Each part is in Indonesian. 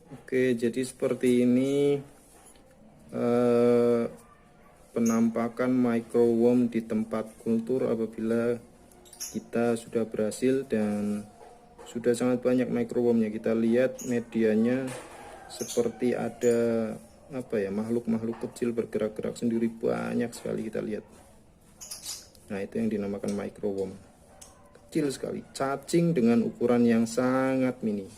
Oke, jadi seperti ini eh, penampakan microworm di tempat kultur apabila kita sudah berhasil dan sudah sangat banyak microwormnya. Kita lihat medianya seperti ada apa ya, makhluk-makhluk kecil bergerak-gerak sendiri, banyak sekali kita lihat. Nah, itu yang dinamakan microworm. Kecil sekali, cacing dengan ukuran yang sangat mini.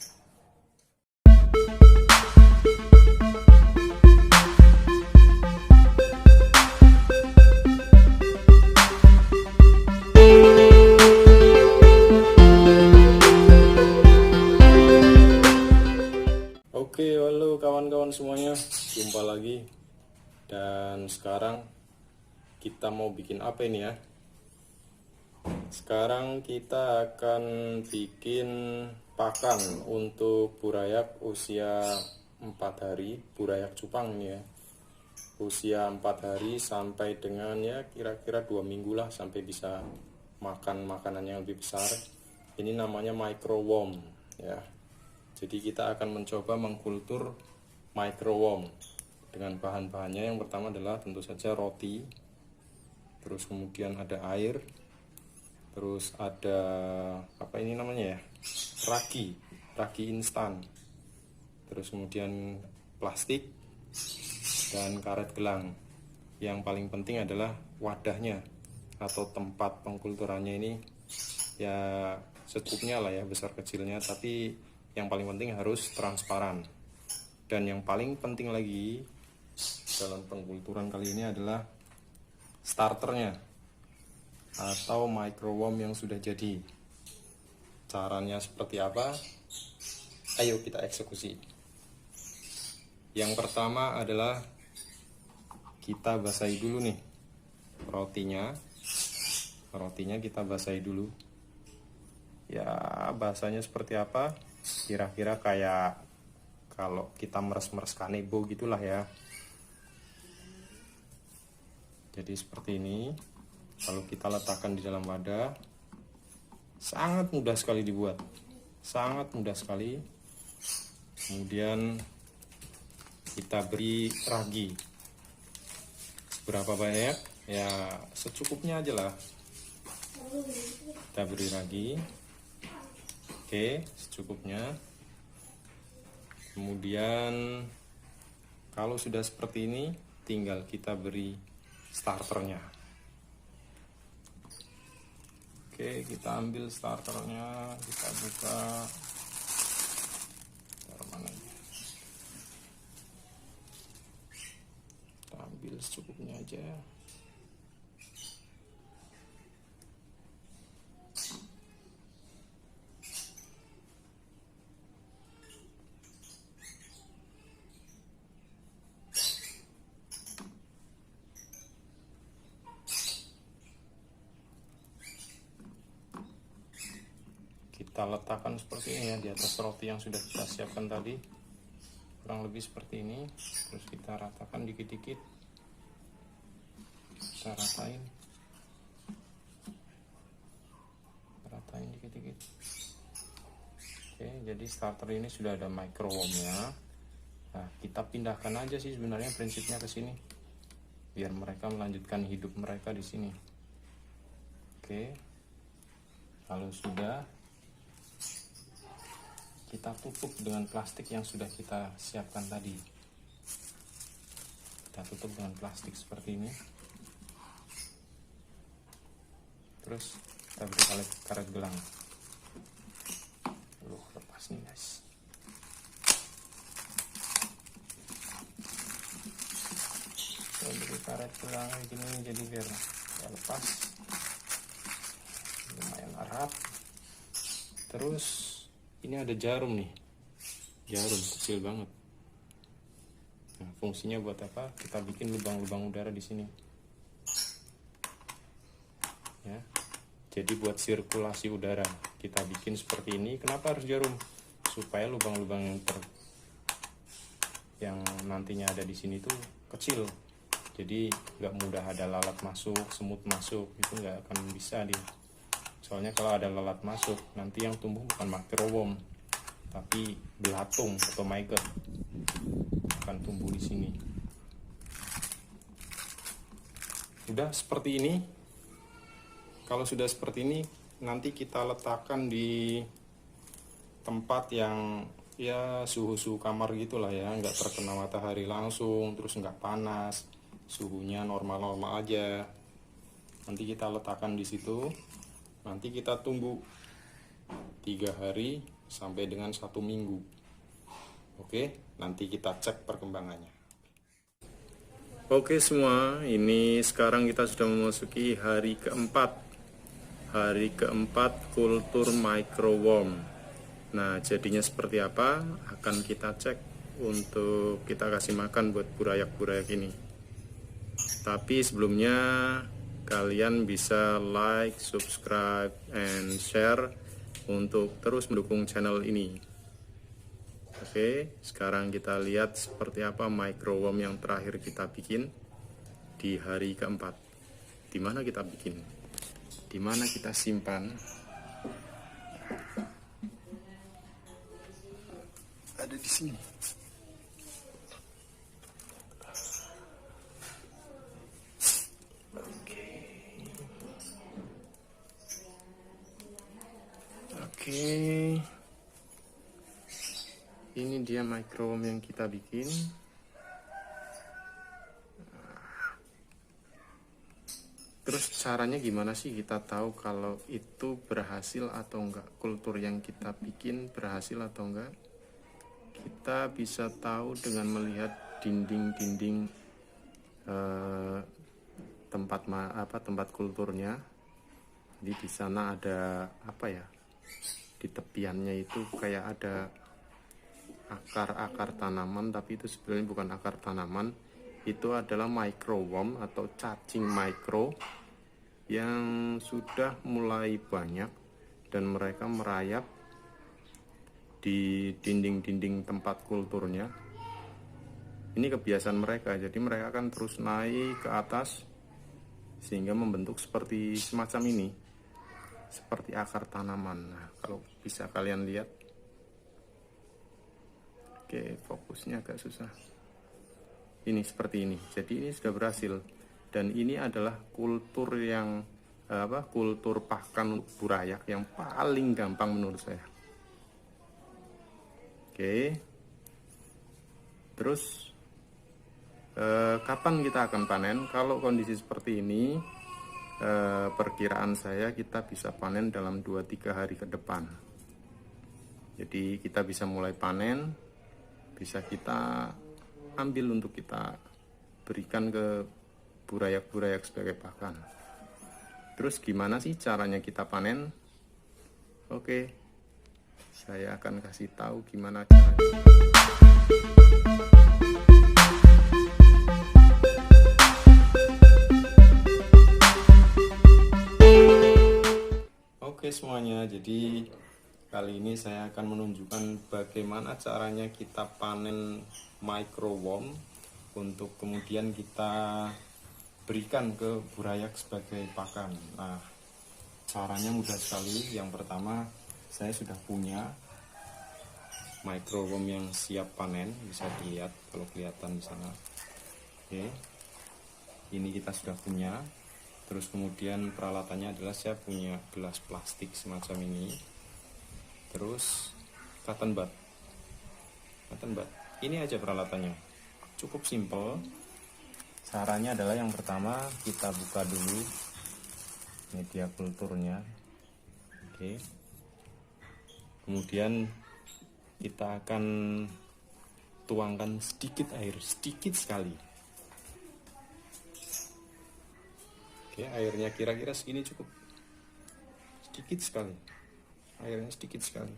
Oke, halo kawan-kawan semuanya, jumpa lagi. Dan sekarang kita mau bikin apa ini ya? Sekarang kita akan bikin pakan untuk burayak usia 4 hari, burayak cupang ini ya. Usia 4 hari sampai dengan ya kira-kira 2 minggu lah sampai bisa makan makanan yang lebih besar. Ini namanya microworm ya. Jadi kita akan mencoba mengkultur microworm dengan bahan-bahannya. Yang pertama adalah tentu saja roti, terus kemudian ada air, terus ada apa ini namanya ya, ragi instan, terus kemudian plastik dan karet gelang. Yang paling penting adalah wadahnya atau tempat pengkulturannya ini ya secukupnya lah ya, besar kecilnya, tapi yang paling penting harus transparan. Dan yang paling penting lagi dalam pengkulturan kali ini adalah starternya atau microworm yang sudah jadi. Caranya seperti apa? Ayo kita eksekusi. Yang pertama adalah kita basahi dulu nih rotinya kita basahi dulu ya. Bahasanya seperti apa? Kira-kira kayak kalau kita meres-meres kanebo gitulah ya. Jadi seperti ini. Kalau kita letakkan di dalam wadah, sangat mudah sekali dibuat, sangat mudah sekali. Kemudian kita beri ragi seberapa banyak ya, secukupnya aja lah. Kita beri ragi, oke, secukupnya. Kemudian kalau sudah seperti ini, tinggal kita beri starternya. Oke, kita ambil starternya, kita buka. Mana ya? Kita ambil secukupnya aja. Kita letakkan seperti ini ya di atas roti yang sudah kita siapkan tadi, kurang lebih seperti ini. Terus kita ratakan dikit-dikit, kita ratain dikit-dikit. Oke, jadi starter ini sudah ada microwormnya. Nah, kita pindahkan aja sih sebenarnya prinsipnya ke sini, biar mereka melanjutkan hidup mereka di sini. Oke, kalau sudah, kita tutup dengan plastik yang sudah kita siapkan tadi. Kita tutup dengan plastik seperti ini. Terus kita beri karet gelang. Lepas nih guys. Kita beri karet gelang gini jadi biar lepas. Lumayan erat. Terus ini ada jarum nih, jarum kecil banget. Nah, fungsinya buat apa? Kita bikin lubang-lubang udara di sini. Ya, jadi buat sirkulasi udara kita bikin seperti ini. Kenapa harus jarum? Supaya lubang-lubang yang nantinya ada di sini tuh kecil. Jadi nggak mudah ada lalat masuk, semut masuk, itu nggak akan bisa di. Soalnya kalau ada lalat masuk, nanti yang tumbuh bukan microworm, tapi belatung atau mycet akan tumbuh di sini. Udah seperti ini. Kalau sudah seperti ini, nanti kita letakkan di tempat yang ya suhu-suhu kamar gitulah ya, nggak terkena matahari langsung, terus nggak panas, suhunya normal-normal aja. Nanti kita letakkan di situ. Nanti kita tunggu 3 hari sampai dengan 1 minggu. Oke, nanti kita cek perkembangannya. Oke semua, ini sekarang kita sudah memasuki hari keempat. Hari keempat kultur microworm. Nah, jadinya seperti apa akan kita cek untuk kita kasih makan buat burayak-burayak ini. Tapi sebelumnya kalian bisa like, subscribe, and share untuk terus mendukung channel ini. Oke, sekarang kita lihat seperti apa microworm yang terakhir kita bikin di hari keempat. Di mana kita bikin? Di mana kita simpan? Ada di sini. Oke. Ini dia microworm yang kita bikin. Terus caranya gimana sih kita tahu kalau itu berhasil atau enggak? Kultur yang kita bikin berhasil atau enggak? Kita bisa tahu dengan melihat dinding-dinding tempat kulturnya. Jadi di sana ada apa ya? Di tepiannya itu kayak ada akar-akar tanaman, tapi itu sebenarnya bukan akar tanaman, itu adalah microworm atau cacing mikro yang sudah mulai banyak dan mereka merayap di dinding-dinding tempat kulturnya. Ini kebiasaan mereka, jadi mereka akan terus naik ke atas sehingga membentuk seperti semacam ini, seperti akar tanaman. Nah, kalau bisa kalian lihat. Oke, fokusnya agak susah. Ini seperti ini. Jadi ini sudah berhasil. Dan ini adalah kultur yang kultur pakan burayak yang paling gampang menurut saya. Oke. Terus kapan kita akan panen? Kalau kondisi seperti ini, perkiraan saya kita bisa panen dalam 2-3 hari ke depan. Jadi kita bisa mulai panen, bisa kita ambil untuk kita berikan ke burayak-burayak sebagai pakan. Terus gimana sih caranya kita panen? Oke, saya akan kasih tahu gimana caranya. Oke semuanya, jadi kali ini saya akan menunjukkan bagaimana caranya kita panen microworm untuk kemudian kita berikan ke burayak sebagai pakan. Nah, caranya mudah sekali. Yang pertama, saya sudah punya microworm yang siap panen, bisa dilihat kalau kelihatan di sana. Oke. Ini kita sudah punya. Terus kemudian peralatannya adalah saya punya gelas plastik semacam ini. Terus cotton bud. Ini aja peralatannya. Cukup simple. Caranya adalah yang pertama kita buka dulu media kulturnya. Oke. Kemudian kita akan tuangkan sedikit air, sedikit sekali. Oke, airnya kira-kira segini cukup. Sedikit sekali. Airnya sedikit sekali.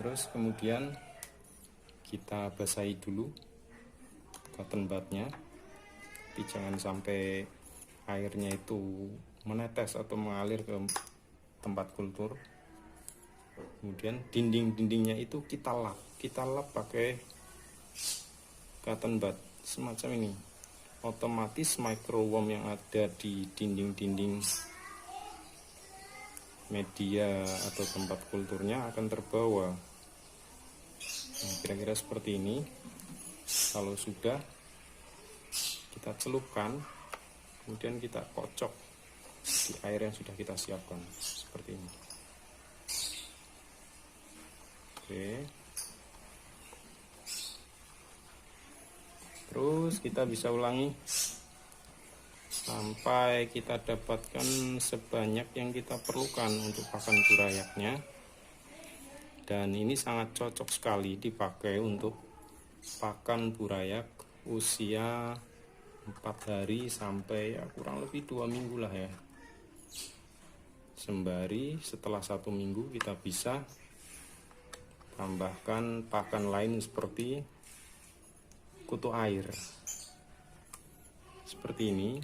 Terus kemudian kita basahi dulu cotton budnya, tapi jangan sampai airnya itu menetes atau mengalir ke tempat kultur. Kemudian dinding-dindingnya itu kita lap pakai cotton bud semacam ini. Otomatis microworm yang ada di dinding-dinding media atau tempat kulturnya akan terbawa Nah, kira-kira seperti ini. Kalau sudah, kita celupkan, kemudian kita kocok di air yang sudah kita siapkan seperti ini. Oke. Terus kita bisa ulangi sampai kita dapatkan sebanyak yang kita perlukan untuk pakan burayaknya. Dan ini sangat cocok sekali dipakai untuk pakan burayak usia 4 hari sampai ya kurang lebih 2 minggu lah ya. Sembari setelah 1 minggu kita bisa tambahkan pakan lain seperti kutu air seperti ini.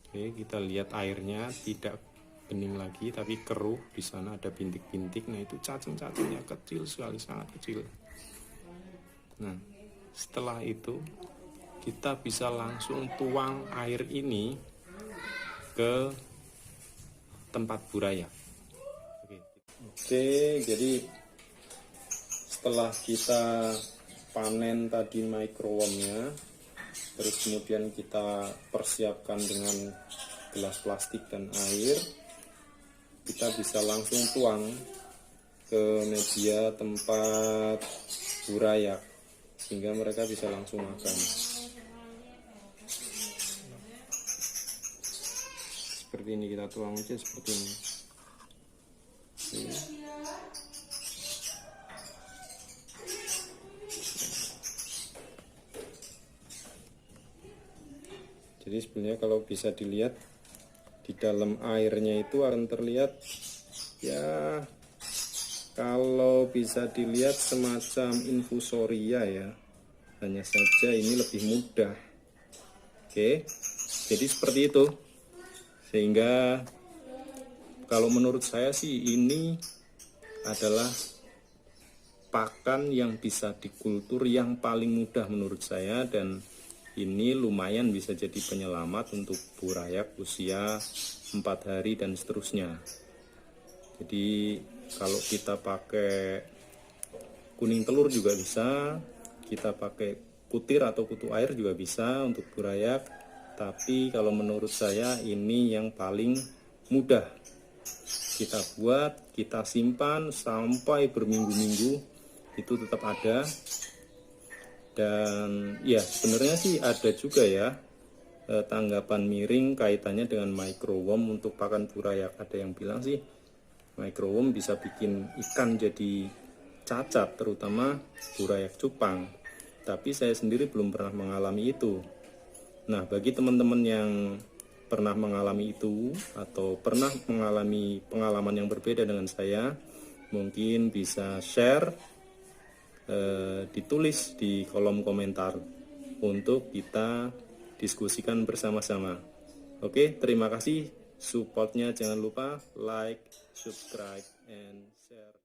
Oke, kita lihat airnya tidak bening lagi tapi keruh, di sana ada bintik-bintik. Nah, itu cacing-cacingnya kecil sekali, sangat kecil. Nah, setelah itu kita bisa langsung tuang air ini ke tempat burayak. Oke, jadi setelah kita panen tadi microwormnya, terus kemudian kita persiapkan dengan gelas plastik dan air, kita bisa langsung tuang ke media tempat burayak sehingga mereka bisa langsung makan. Seperti ini, kita tuang aja seperti ini. Jadi sebenarnya kalau bisa dilihat di dalam airnya itu akan terlihat ya, kalau bisa dilihat semacam infusoria ya, hanya saja ini lebih mudah. Oke, jadi seperti itu. Sehingga kalau menurut saya sih ini adalah pakan yang bisa dikultur yang paling mudah menurut saya, dan ini lumayan bisa jadi penyelamat untuk burayak usia 4 hari dan seterusnya. Jadi kalau kita pakai kuning telur juga bisa, kita pakai kutir atau kutu air juga bisa untuk burayak. Tapi kalau menurut saya ini yang paling mudah. Kita buat, kita simpan sampai berminggu-minggu itu tetap ada. Dan ya sebenarnya sih ada juga ya tanggapan miring kaitannya dengan microworm untuk pakan burayak. Ada yang bilang sih microworm bisa bikin ikan jadi cacat, terutama burayak cupang. Tapi saya sendiri belum pernah mengalami itu. Nah, bagi teman-teman yang pernah mengalami itu atau pernah mengalami pengalaman yang berbeda dengan saya, mungkin bisa share, ditulis di kolom komentar untuk kita diskusikan bersama-sama. Oke, terima kasih supportnya, jangan lupa like, subscribe, and share.